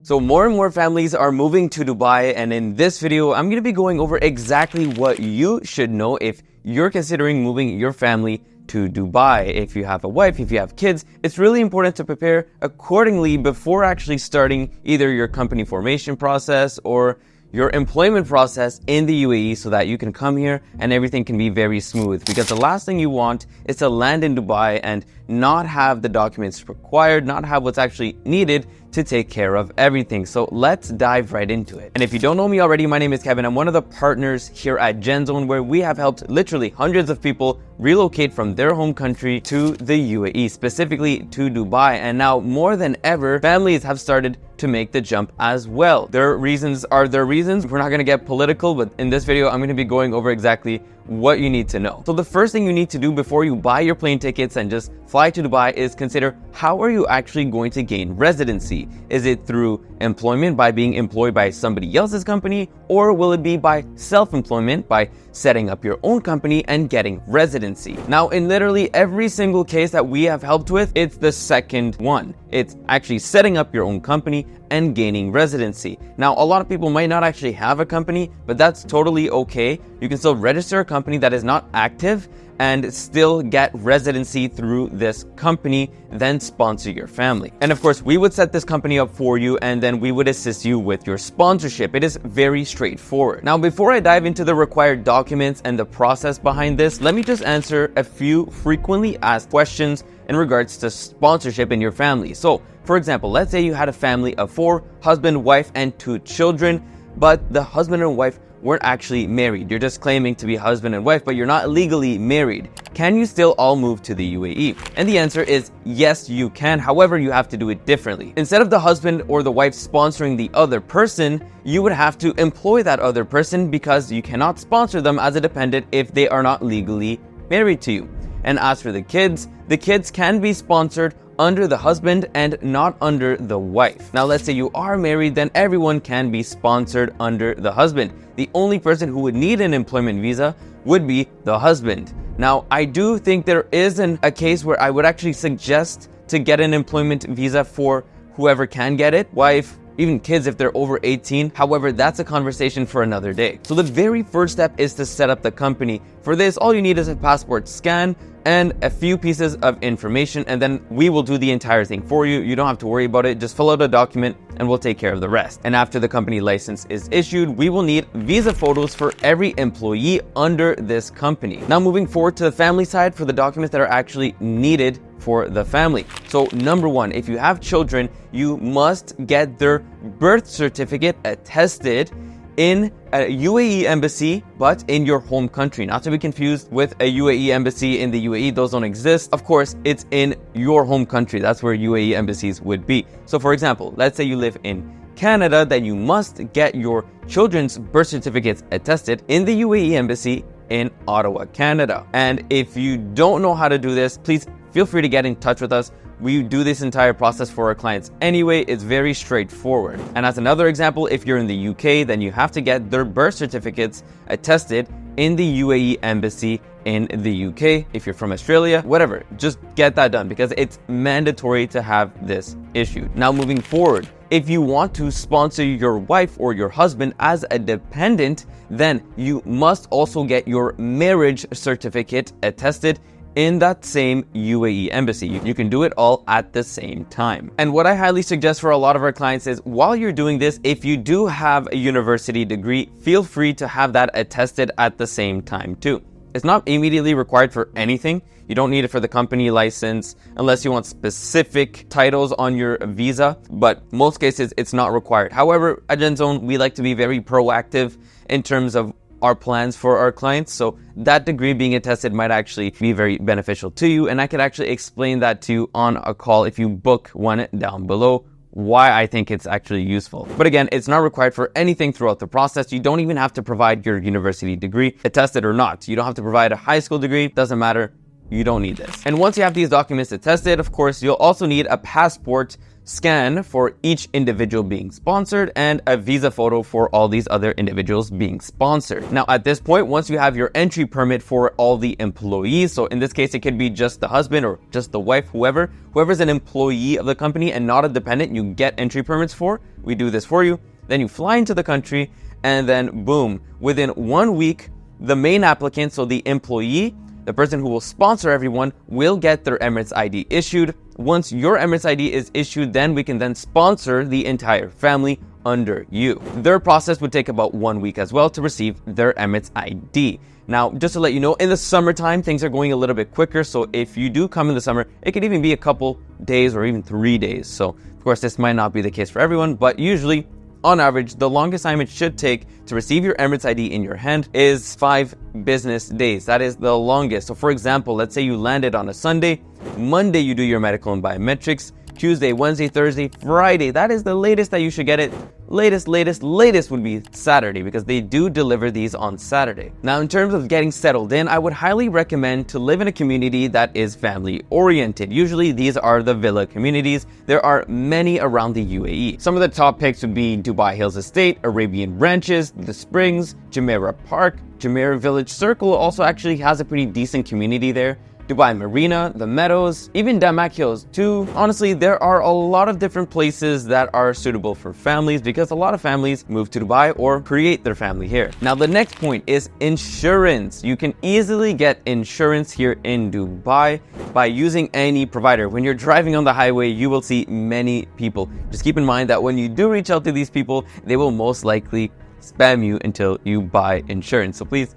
So more and more families are moving to Dubai, and in this video, I'm going to be going over exactly what you should know if you're considering moving your family to Dubai. If you have a wife, if you have kids, it's really important to prepare accordingly before actually starting either your company formation process or your employment process in the UAE so that you can come here and everything can be very smooth. Because the last thing you want is to land in Dubai and not have the documents required, not have what's actually needed to take care of everything. So let's dive right into it. And if you don't know me already, my name is Kevin. I'm one of the partners here at GenZone, where we have helped literally hundreds of people relocate from their home country to the UAE, specifically to Dubai. And now more than ever, families have started to make the jump as well. Their reasons are their reasons. We're not going to get political, but in this video, I'm going to be going over exactly what you need to know. So the first thing you need to do before you buy your plane tickets and just fly to Dubai is consider, how are you actually going to gain residency? Is it through employment by being employed by somebody else's company, or will it be by self-employment by setting up your own company and getting residency? Now, in literally every single case that we have helped with, it's the second one. It's actually setting up your own company and gaining residency. Now, a lot of people might not actually have a company, but that's totally okay. You can still register a company that is not active and still get residency through this company, then sponsor your family. And of course, we would set this company up for you, and then we would assist you with your sponsorship. It is very straightforward. Now, before I dive into the required documents and the process behind this, let me just answer a few frequently asked questions in regards to sponsorship in your family. So, for example, let's say you had a family of 4, husband, wife, and 2 children, but the husband and wife weren't actually married. You're just claiming to be husband and wife, but you're not legally married. Can you still all move to the UAE? And the answer is yes, you can. However, you have to do it differently. Instead of the husband or the wife sponsoring the other person, you would have to employ that other person, because you cannot sponsor them as a dependent if they are not legally married to you. And as for the kids can be sponsored under the husband and not under the wife. Now, let's say you are married, then everyone can be sponsored under the husband. The only person who would need an employment visa would be the husband. Now, I do think there is a case where I would actually suggest to get an employment visa for whoever can get it, wife, even kids if they're over 18. However, that's a conversation for another day. So the very first step is to set up the company. For this, all you need is a passport scan and a few pieces of information, and then we will do the entire thing for you. You don't have to worry about it. Just fill out a document and we'll take care of the rest. And after the company license is issued, we will need visa photos for every employee under this company. Now, moving forward to the family side for the documents that are actually needed for the family. So number 1, if you have children, you must get their birth certificate attested in a UAE embassy, but in your home country. Not to be confused with a UAE embassy in the UAE. Those don't exist. Of course, it's in your home country. That's where UAE embassies would be. So for example, let's say you live in Canada, then you must get your children's birth certificates attested in the UAE embassy in Ottawa, Canada. And if you don't know how to do this, please feel free to get in touch with us. We do this entire process for our clients anyway. It's very straightforward. And as another example, if you're in the UK, then you have to get their birth certificates attested in the UAE embassy in the UK. If you're from Australia, whatever, just get that done, because it's mandatory to have this issued. Now, moving forward, if you want to sponsor your wife or your husband as a dependent, then you must also get your marriage certificate attested in that same UAE embassy. You can do it all at the same time. And what I highly suggest for a lot of our clients is, while you're doing this, if you do have a university degree, feel free to have that attested at the same time too. It's not immediately required for anything. You don't need it for the company license unless you want specific titles on your visa, but most cases it's not required. However, at GenZone, we like to be very proactive in terms of our plans for our clients, so that degree being attested might actually be very beneficial to you, and I could actually explain that to you on a call if you book one down below, why I think it's actually useful. But again, it's not required for anything throughout the process. You don't even have to provide your university degree, attested or not. You don't have to provide a high school degree, doesn't matter. You don't need this. And once you have these documents attested, of course, you'll also need a passport scan for each individual being sponsored and a visa photo for all these other individuals being sponsored. Now, at this point, once you have your entry permit for all the employees, so in this case, it could be just the husband or just the wife, whoever's an employee of the company and not a dependent, you get entry permits for. We do this for you. Then you fly into the country, and then boom, within 1 week, the main applicant, so the employee, the person who will sponsor everyone, will get their Emirates ID issued. Once your Emirates ID is issued, then we can then sponsor the entire family under you. Their process would take about 1 week as well to receive their Emirates ID. Now, just to let you know, in the summertime, things are going a little bit quicker. So if you do come in the summer, it could even be a couple days or even 3 days. So of course, this might not be the case for everyone, but usually, on average, the longest time it should take to receive your Emirates ID in your hand is 5 business days. That is the longest. So for example, let's say you landed on a Sunday, Monday you do your medical and biometrics, Tuesday, Wednesday, Thursday, Friday. That is the latest that you should get it. Latest would be Saturday because they do deliver these on Saturday. Now, in terms of getting settled in, I would highly recommend to live in a community that is family oriented. Usually these are the villa communities. There are many around the UAE. Some of the top picks would be Dubai Hills Estate, Arabian Ranches, The Springs, Jumeirah Park. Jumeirah Village Circle also actually has a pretty decent community there. Dubai Marina, the Meadows, even Damac Hills too. Honestly, there are a lot of different places that are suitable for families because a lot of families move to Dubai or create their family here. Now, the next point is insurance. You can easily get insurance here in Dubai by using any provider. When you're driving on the highway, you will see many people. Just keep in mind that when you do reach out to these people, they will most likely spam you until you buy insurance. So please,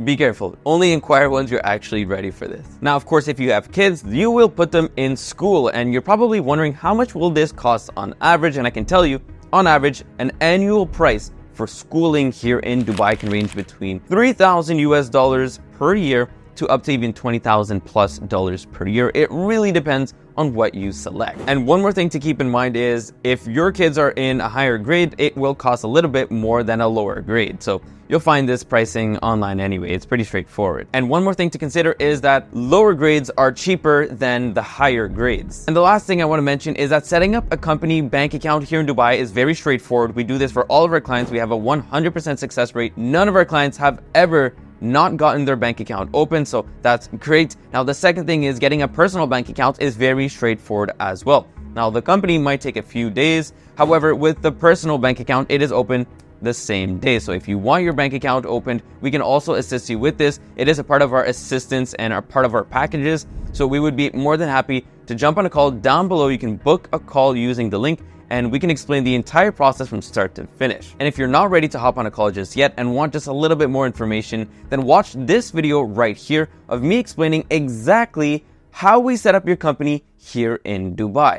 be careful. Only inquire once you're actually ready for this. Now, of course, if you have kids, you will put them in school, and you're probably wondering how much will this cost on average? And I can tell you, on average, an annual price for schooling here in Dubai can range between $3,000 per year to up to even $20,000+ per year. It really depends on what you select. And one more thing to keep in mind is if your kids are in a higher grade, it will cost a little bit more than a lower grade. So you'll find this pricing online anyway. It's pretty straightforward. And one more thing to consider is that lower grades are cheaper than the higher grades. And the last thing I want to mention is that setting up a company bank account here in Dubai is very straightforward. We do this for all of our clients. We have a 100% success rate. None of our clients have ever not gotten their bank account open, so that's great. Now, the second thing is getting a personal bank account is very straightforward as well. Now, the company might take a few days. However, with the personal bank account, it is open the same day. So if you want your bank account opened, we can also assist you with this. It is a part of our assistance and a part of our packages. So we would be more than happy to jump on a call down below. You can book a call using the link, and we can explain the entire process from start to finish. And if you're not ready to hop on a call just yet and want just a little bit more information, then watch this video right here of me explaining exactly how we set up your company here in Dubai.